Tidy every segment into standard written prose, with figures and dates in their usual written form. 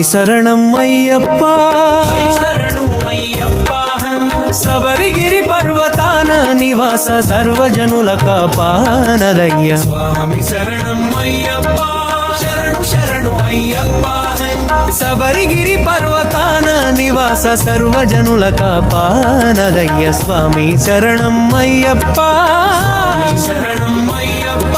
స్వామి శరణం అయ్యప్ప శబరిగిరి పర్వతాన నివాస సర్వజనుల కాపానదయ్య స్వామి శరణం అయ్యప్ప శరణు శరణు అయ్యప్ప శబరిగిరి పర్వతాన నివాస సర్వజనుల కాపానదయ్య స్వామి శరణం అయ్యప్ప శరణం అయ్యప్ప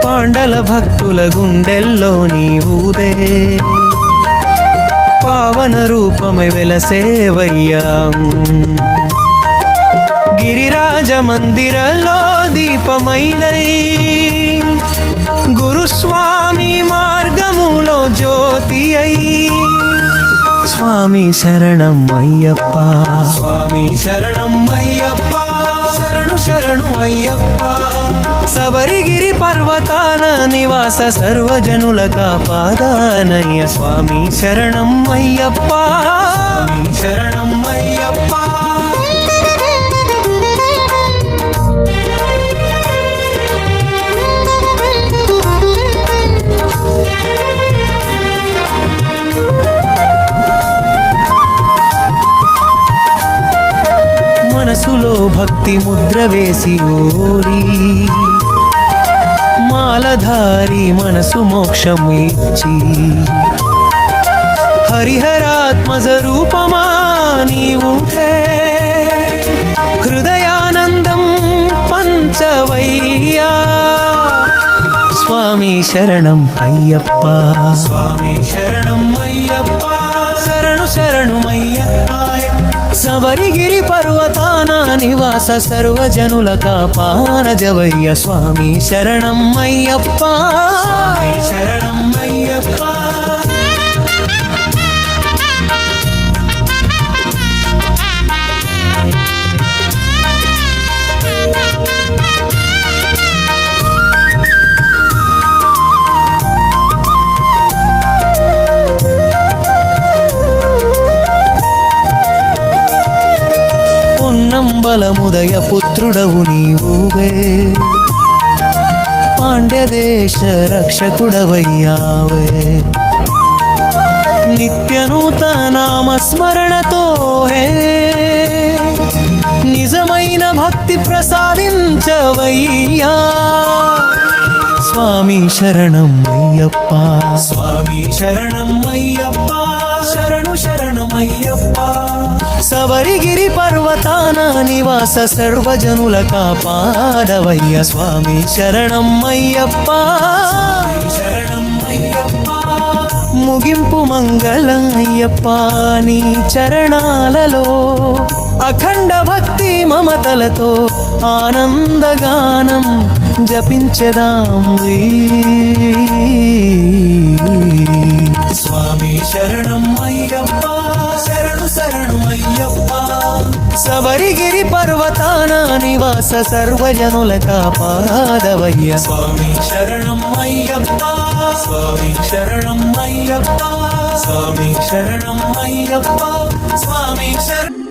పాండల భక్తుల గుండెల్లో నీవుదే పావన రూపమై వెలసేవయ్యా గిరిరాజ మందిరలో దీపమైనై గురుస్వామి మార్గములో జ్యోతి అయి స్వామి శరణం అయ్యప్ప స్వామి శరణం అయ్యప్ప శరణు శరణు అయ్యప్ప శబరిగిరి పర్వతాన నివాస సర్వజనుల కాపాదానయ్య స్వామి శరణం అయ్యప్ప శరణం అయ్యప్ప మనసులో భక్తి ముద్ర వేసి ఓరి మాలధారి మనసు మోక్షం ఇచ్చి హరిహరాత్మజ రూపమా నీవుంటే హృదయానందం పంచవయ్యా స్వామి శరణం అయ్యప్ప స్వామి శరణం అయ్యప్ప శరణు శరణు అయ్యప్ప శబరిగిరి పర్వతాన నివాస సర్వజనుల కాపానజవయ్య స్వామి శరణం అయ్యప్ప శరణం అయ్యప్ప బలముదయ పుత్రుడవు నీవువే పాండ్యదేశ రక్షకుడవయ్యావే నిత్య నూతనామ స్మరణతో హే నిజమైన భక్తి ప్రసాదించవయ్యా స్వామి శరణం అయ్యప్ప స్వామి శరణం అయ్యప్ప శరణు శరణం అయ్యప్ప శబరిగిరి పర్వతాన నివాస సర్వజనుల కాపాడవయ్య స్వామి శరణం అయ్యప్ప శరణం అయ్యప్ప ముగింపు మంగళ అయ్యప్ప నీ చరణాలలో అఖండ భక్తి మమతలతో ఆనందగానం జపించదాం స్వామి శరణం అయ్యప్ప శరణు శరణు అయ్యప్ప శబరిగిరి పర్వతాన నివాస సర్వజనుల కాపాడవయ్య స్వామి శరణం అయ్యప్ప స్వామి శరణం అయ్యప్ప స్వామి శరణం అయ్యప్ప స్వామి శరణం